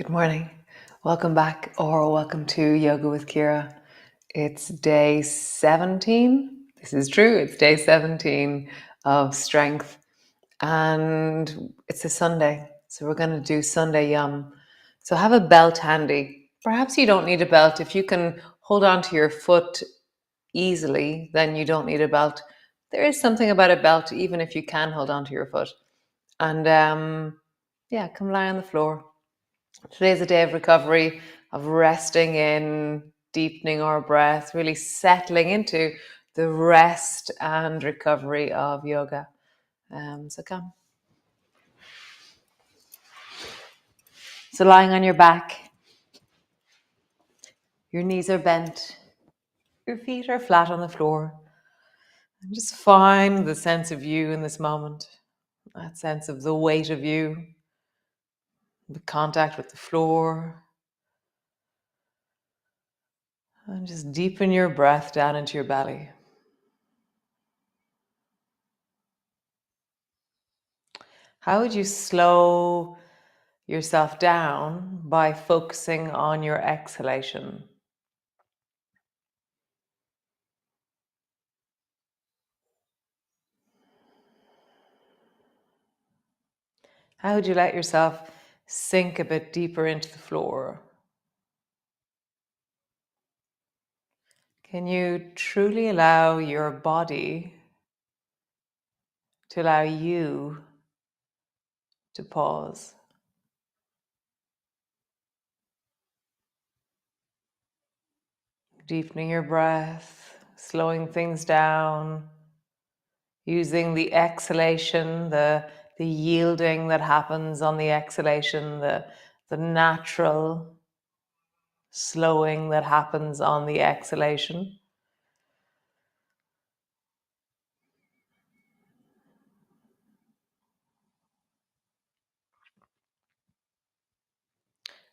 Good morning. Welcome back or welcome to Yoga with Ciara. It's day 17. This is true. It's day 17 of strength and it's a Sunday. So we're going to do Sunday Yum. So have a belt handy. Perhaps you don't need a belt. If you can hold on to your foot easily, then you don't need a belt. There is something about a belt, even if you can hold on to your foot. And come lie on the floor. Today's a day of recovery, of resting in, deepening our breath, really settling into the rest and recovery of yoga. So come. So lying on your back, your knees are bent, your feet are flat on the floor. And just find the sense of you in this moment, that sense of the weight of you, the contact with the floor. And just deepen your breath down into your belly. How would you slow yourself down by focusing on your exhalation? How would you let yourself sink a bit deeper into the floor? Can you truly allow your body to allow you to pause? Deepening your breath, slowing things down, using the exhalation, the yielding that happens on the exhalation, the natural slowing that happens on the exhalation.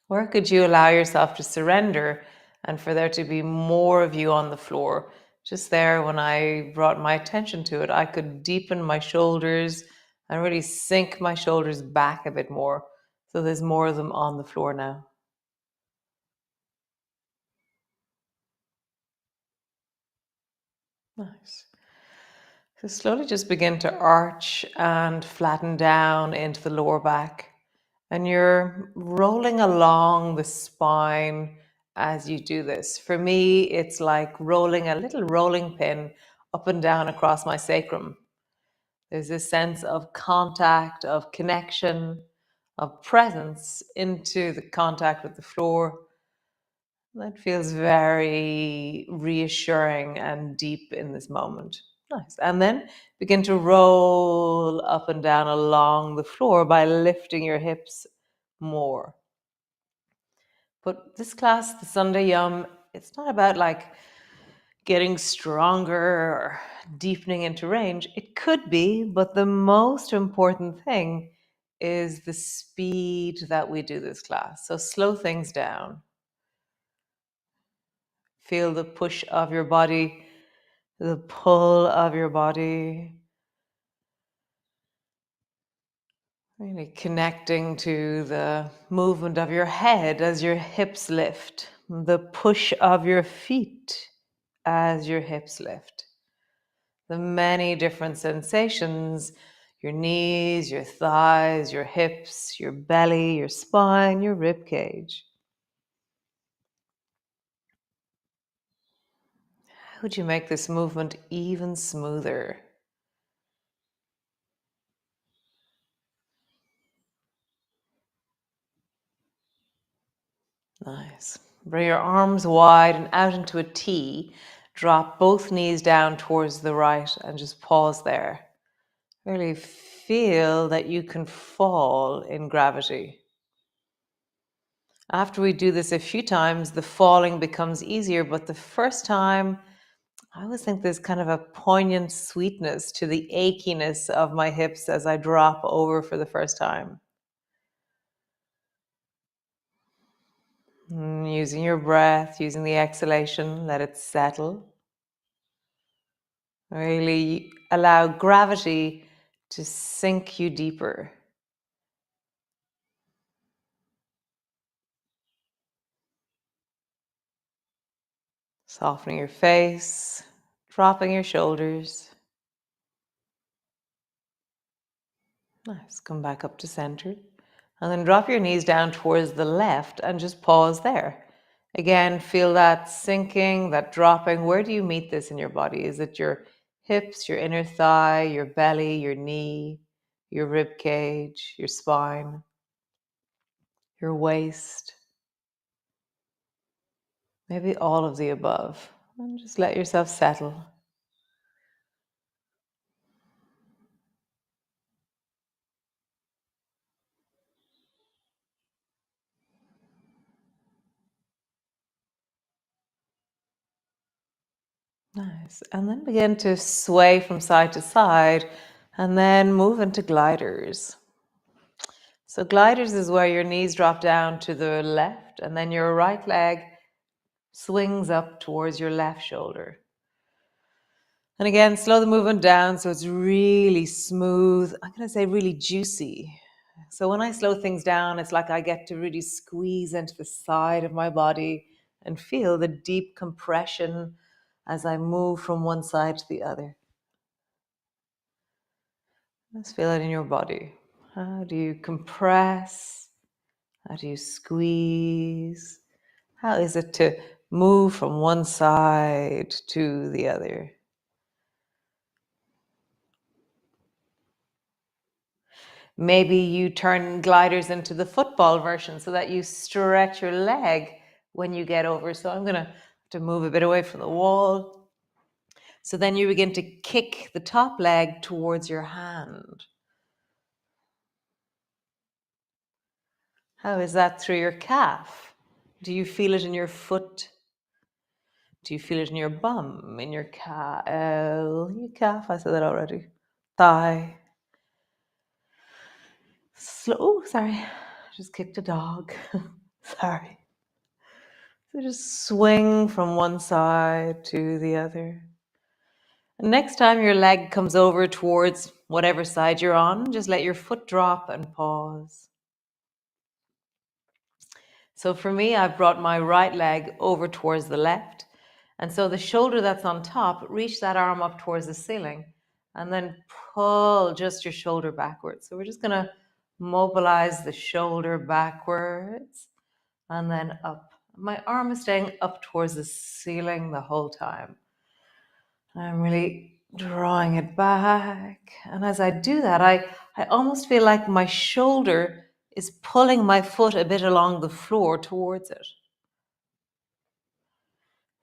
Or could you allow yourself to surrender and for there to be more of you on the floor? Just there, when I brought my attention to it, I could deepen my shoulders and really sink my shoulders back a bit more. So there's more of them on the floor now. Nice. So slowly just begin to arch and flatten down into the lower back. And you're rolling along the spine as you do this. For me, it's like rolling a little rolling pin up and down across my sacrum. There's this sense of contact, of connection, of presence into the contact with the floor. That feels very reassuring and deep in this moment. Nice. And then begin to roll up and down along the floor by lifting your hips more. But this class, the Sunday Yum, it's not about like getting stronger or deepening into range. It could be, but the most important thing is the speed that we do this class. So slow things down. Feel the push of your body, the pull of your body. Really connecting to the movement of your head as your hips lift, the push of your feet as your hips lift, the many different sensations, your knees, your thighs, your hips, your belly, your spine, your rib cage. How would you make this movement even smoother? Nice. Bring your arms wide and out into a T. Drop both knees down towards the right and just pause there. Really feel that you can fall in gravity. After we do this a few times, the falling becomes easier, but the first time, I always think there's kind of a poignant sweetness to the achiness of my hips as I drop over for the first time. Using your breath, using the exhalation, let it settle. Really allow gravity to sink you deeper. Softening your face, dropping your shoulders. Nice. Come back up to center. And then drop your knees down towards the left and just pause there. Again, feel that sinking, that dropping. Where do you meet this in your body? Is it your hips, your inner thigh, your belly, your knee, your rib cage, your spine, your waist? Maybe all of the above. And just let yourself settle. Nice. And then begin to sway from side to side and then move into gliders. So gliders is where your knees drop down to the left and then your right leg swings up towards your left shoulder. And again, slow the movement down so it's really smooth. I'm going to say really juicy. So when I slow things down, it's like I get to really squeeze into the side of my body and feel the deep compression as I move from one side to the other. Let's feel it in your body. How do you compress? How do you squeeze? How is it to move from one side to the other? Maybe you turn gliders into the football version so that you stretch your leg when you get over. So I'm going to move a bit away from the wall. So then you begin to kick the top leg towards your hand. How is that through your calf? Do you feel it in your foot? Do you feel it in your bum, in your calf? I said that already. Thigh. Slow. Sorry. Just kicked a dog. Sorry. So just swing from one side to the other. And next time your leg comes over towards whatever side you're on, just let your foot drop and pause. So for me, I've brought my right leg over towards the left. And so the shoulder that's on top, reach that arm up towards the ceiling and then pull just your shoulder backwards. So we're just going to mobilize the shoulder backwards and then up. My arm is staying up towards the ceiling the whole time. I'm really drawing it back. And as I do that, I almost feel like my shoulder is pulling my foot a bit along the floor towards it.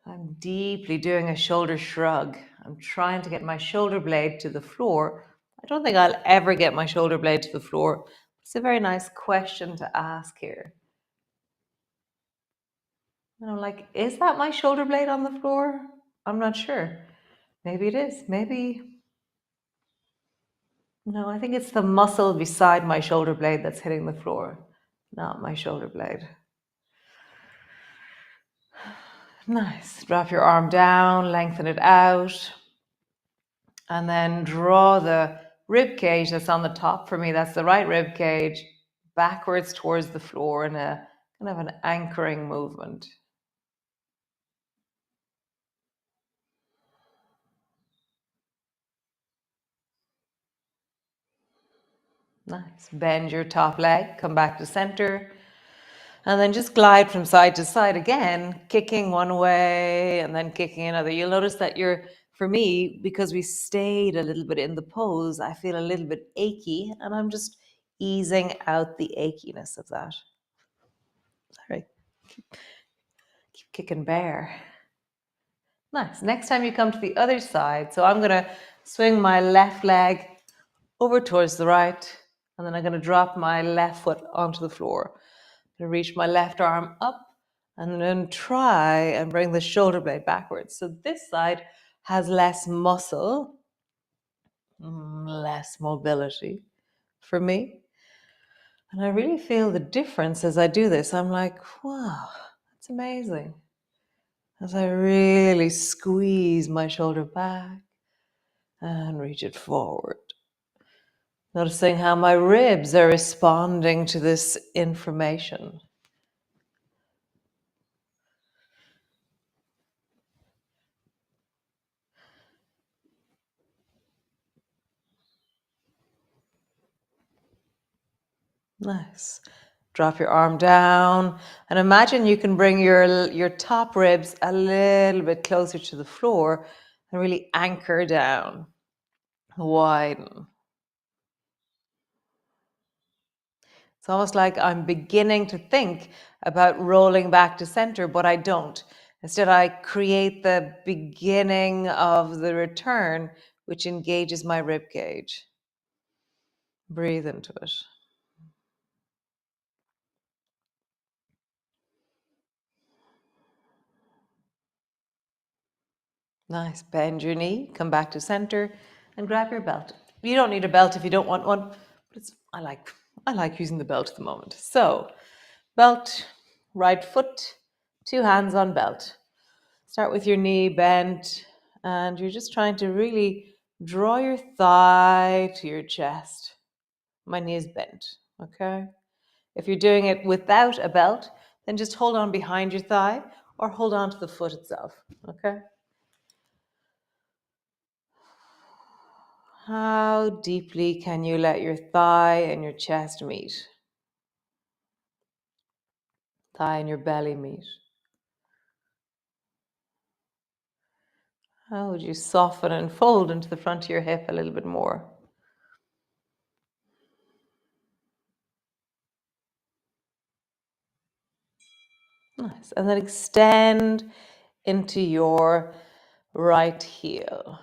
I'm deeply doing a shoulder shrug. I'm trying to get my shoulder blade to the floor. I don't think I'll ever get my shoulder blade to the floor. It's a very nice question to ask here. And I'm like, is that my shoulder blade on the floor? I'm not sure. Maybe it is. Maybe. No, I think it's the muscle beside my shoulder blade that's hitting the floor, not my shoulder blade. Nice. Drop your arm down, lengthen it out, and then draw the rib cage that's on the top. For me, that's the right rib cage, backwards towards the floor in a kind of an anchoring movement. Nice. Bend your top leg, come back to center, and then just glide from side to side again, kicking one way and then kicking another. You'll notice that for me, because we stayed a little bit in the pose, I feel a little bit achy, and I'm just easing out the achiness of that. Sorry. Keep kicking bear. Nice. Next time you come to the other side, so I'm going to swing my left leg over towards the right, and then I'm going to drop my left foot onto the floor. I'm going to reach my left arm up, and then try and bring the shoulder blade backwards. So this side has less muscle, less mobility for me. And I really feel the difference as I do this. I'm like, wow, that's amazing. As I really squeeze my shoulder back and reach it forward. Noticing how my ribs are responding to this information. Nice. Drop your arm down and imagine you can bring your top ribs a little bit closer to the floor and really anchor down. Widen. It's almost like I'm beginning to think about rolling back to center, but I don't. Instead, I create the beginning of the return, which engages my rib cage. Breathe into it. Nice. Bend your knee, come back to center, and grab your belt. You don't need a belt if you don't want one, but I like using the belt at the moment. So, belt, right foot, two hands on belt. Start with your knee bent, and you're just trying to really draw your thigh to your chest. My knee is bent, okay? If you're doing it without a belt, then just hold on behind your thigh or hold on to the foot itself, okay? How deeply can you let your thigh and your chest meet? Thigh and your belly meet. How would you soften and fold into the front of your hip a little bit more? Nice. And then extend into your right heel.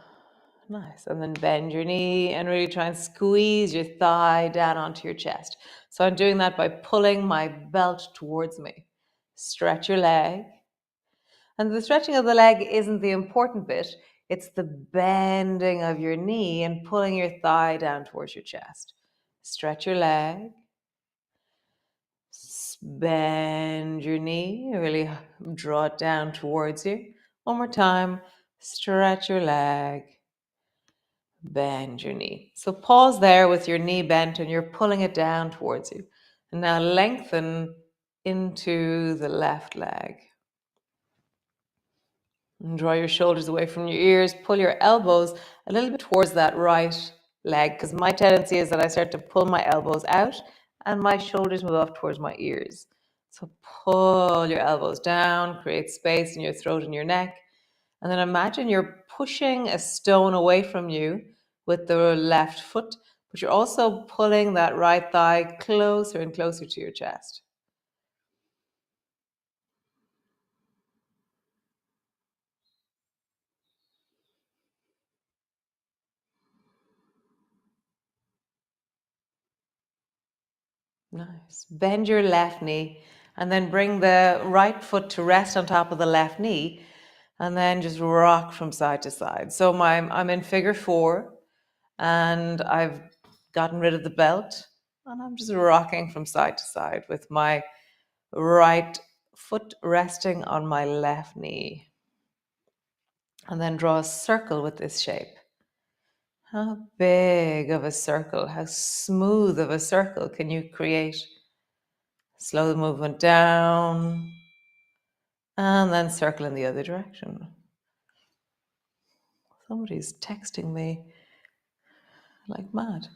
Nice. And then bend your knee and really try and squeeze your thigh down onto your chest. So I'm doing that by pulling my belt towards me. Stretch your leg. And the stretching of the leg isn't the important bit, it's the bending of your knee and pulling your thigh down towards your chest. Stretch your leg. Bend your knee, really draw it down towards you. One more time. Stretch your leg. Bend your knee. So pause there with your knee bent and you're pulling it down towards you. And now lengthen into the left leg. And draw your shoulders away from your ears. Pull your elbows a little bit towards that right leg, because my tendency is that I start to pull my elbows out and my shoulders move up towards my ears. So pull your elbows down, create space in your throat and your neck. And then imagine you're pushing a stone away from you with the left foot, but you're also pulling that right thigh closer and closer to your chest. Nice. Bend your left knee and then bring the right foot to rest on top of the left knee and then just rock from side to side. So I'm in figure four and I've gotten rid of the belt and I'm just rocking from side to side with my right foot resting on my left knee. And then draw a circle with this shape. How big of a circle, how smooth of a circle can you create? Slow the movement down and then circle in the other direction. Somebody's texting me like mad.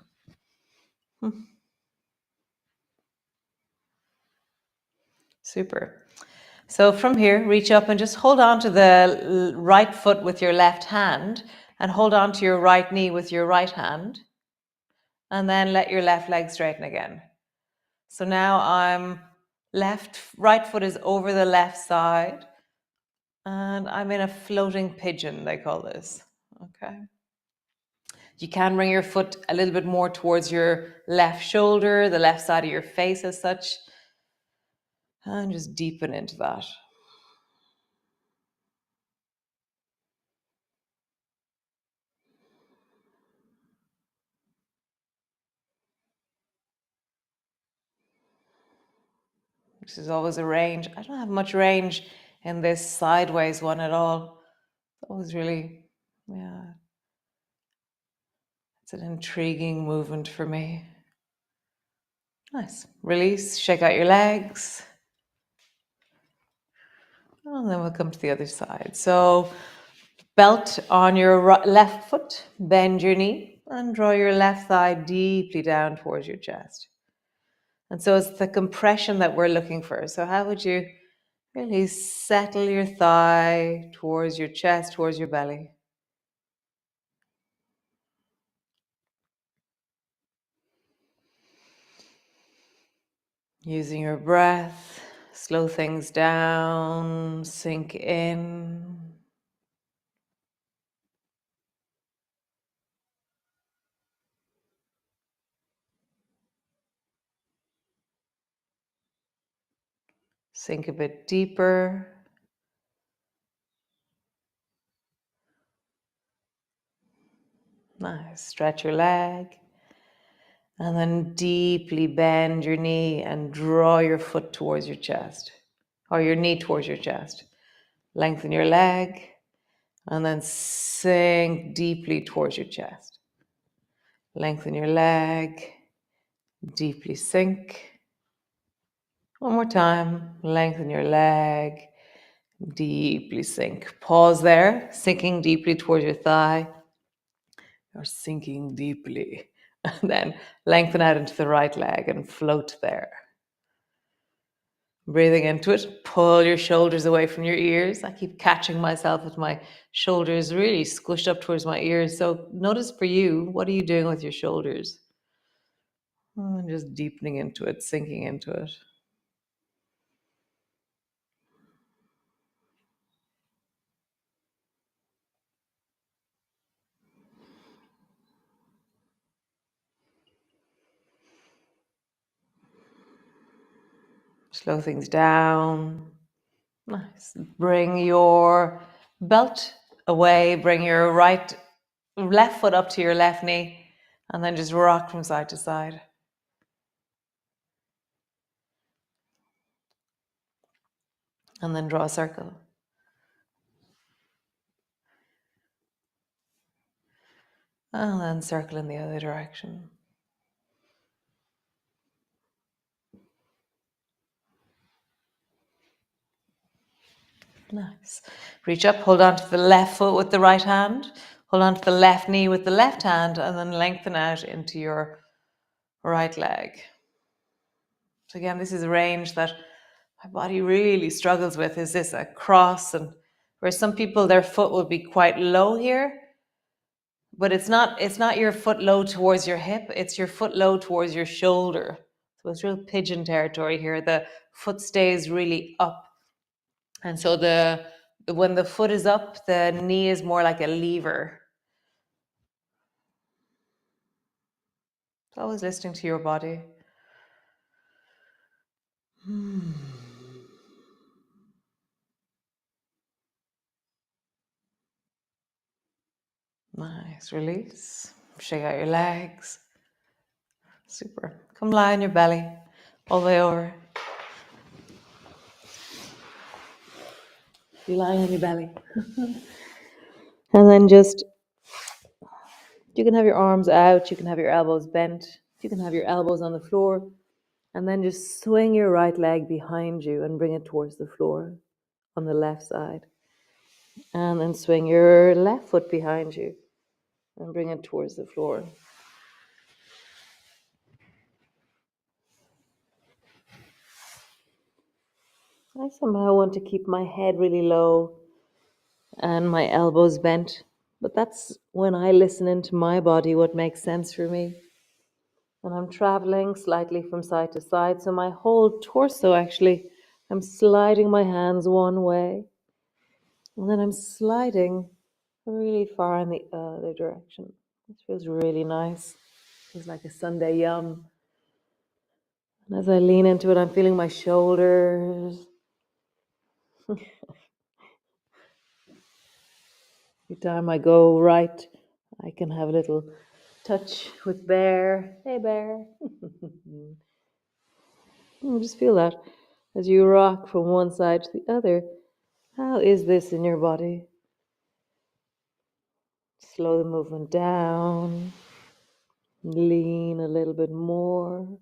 Super. So from here, reach up and just hold on to the right foot with your left hand and hold on to your right knee with your right hand. And then let your left leg straighten again. So now right foot is over the left side and I'm in a floating pigeon, they call this. Okay. You can bring your foot a little bit more towards your left shoulder, the left side of your face as such, and just deepen into that. This is always a range. I don't have much range in this sideways one at all. It's always really, yeah, it's an intriguing movement for me. Nice. Release, shake out your legs. And then we'll come to the other side. So belt on your left foot, bend your knee, and draw your left thigh deeply down towards your chest. And so it's the compression that we're looking for. So how would you really settle your thigh towards your chest, towards your belly? Using your breath, slow things down, sink in. Sink a bit deeper. Nice. Stretch your leg. And then deeply bend your knee and draw your foot towards your chest, or your knee towards your chest. Lengthen your leg and then sink deeply towards your chest. Lengthen your leg, deeply sink. One more time. Lengthen your leg, deeply sink. Pause there, sinking deeply towards your thigh. You're sinking deeply. And then lengthen out into the right leg and float there. Breathing into it, pull your shoulders away from your ears. I keep catching myself with my shoulders really squished up towards my ears. So notice for you, what are you doing with your shoulders? And just deepening into it, sinking into it. Slow things down. Nice. Bring your belt away. Bring your left foot up to your left knee. And then just rock from side to side. And then draw a circle. And then circle in the other direction. Nice. Reach up, hold on to the left foot with the right hand, hold on to the left knee with the left hand, and then lengthen out into your right leg. So again, this is a range that my body really struggles with, is this a cross, and where some people, their foot will be quite low here, but it's not your foot low towards your hip, it's your foot low towards your shoulder. So it's real pigeon territory here. The foot stays really up. And so when the foot is up, the knee is more like a lever. It's always listening to your body. Nice. Release. Shake out your legs. Super. Come lie on your belly, all the way over. You lying on your belly. And then you can have your arms out, you can have your elbows bent, you can have your elbows on the floor, and then just swing your right leg behind you and bring it towards the floor on the left side. And then swing your left foot behind you and bring it towards the floor. I somehow want to keep my head really low and my elbows bent, but that's when I listen into my body, what makes sense for me. And I'm traveling slightly from side to side, so my whole torso actually, I'm sliding my hands one way, and then I'm sliding really far in the other direction. This feels really nice. Feels like a Sunday yum. And as I lean into it, I'm feeling my shoulders. Every time I go right, I can have a little touch with Bear. Hey, Bear. Just feel that as you rock from one side to the other. How is this in your body? Slow the movement down. Lean a little bit more.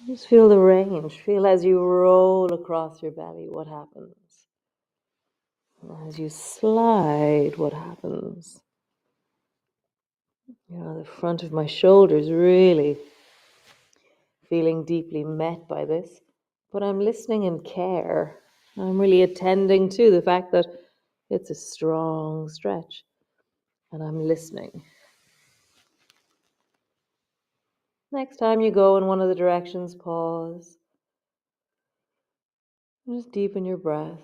Just feel the range. Feel as you roll across your belly what happens. As you slide, what happens? The front of my shoulders really feeling deeply met by this, but I'm listening in care. I'm really attending to the fact that it's a strong stretch, and I'm listening. Next time you go in one of the directions, pause. Just deepen your breath.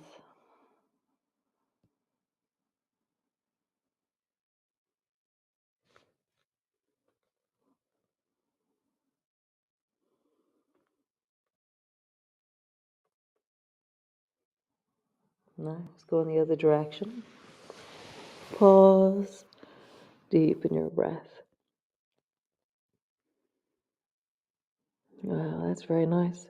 Nice. Go in the other direction. Pause. Deepen your breath. Wow, that's very nice.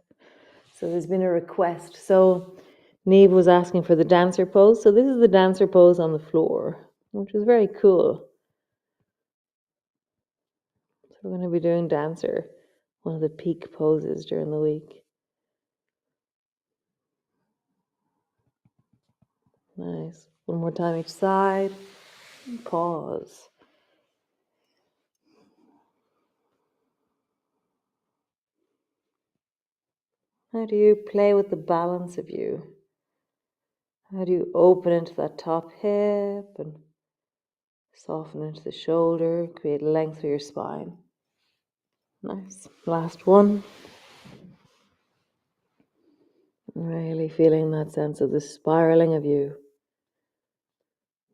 So there's been a request. So Neve was asking for the dancer pose. So this is the dancer pose on the floor, which is very cool. So we're going to be doing dancer, one of the peak poses during the week. Nice. One more time each side. Pause. How do you play with the balance of you? How do you open into that top hip and soften into the shoulder, create length through your spine? Nice. Last one. Really feeling that sense of the spiraling of you,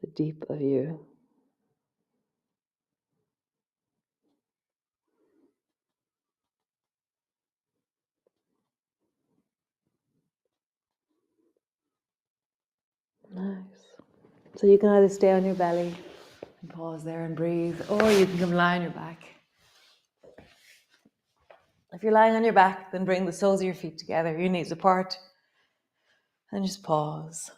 the deep of you. Nice. So you can either stay on your belly and pause there and breathe, or you can come lie on your back. If you're lying on your back, then bring the soles of your feet together, your knees apart, and just pause.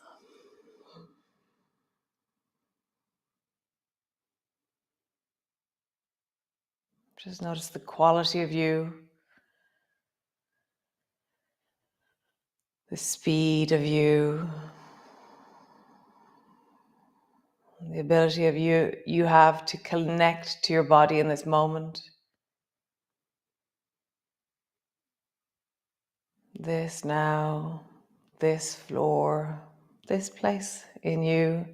Just notice the quality of you, the speed of you, the ability of you have to connect to your body in this moment. This now, this floor, this place in you.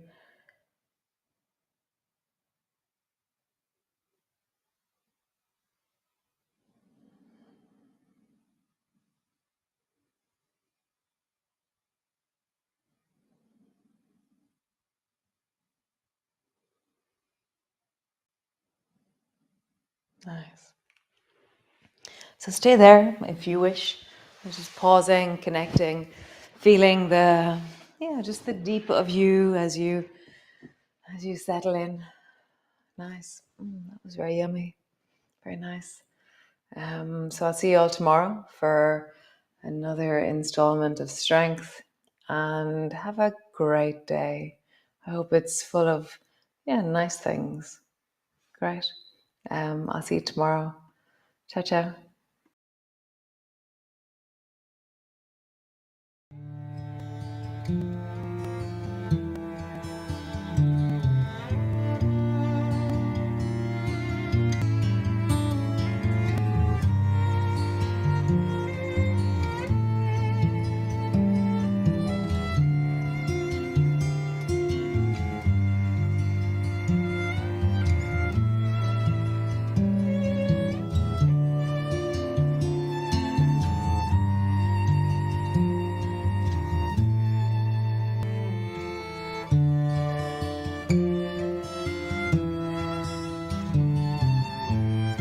Nice. So stay there if you wish. Just pausing, connecting, feeling just the deep of you as you settle in. Nice. That was very yummy. Very nice. So I'll see you all tomorrow for another installment of Strength, and have a great day. I hope it's full of nice things. Great. I'll see you tomorrow. Ciao, ciao.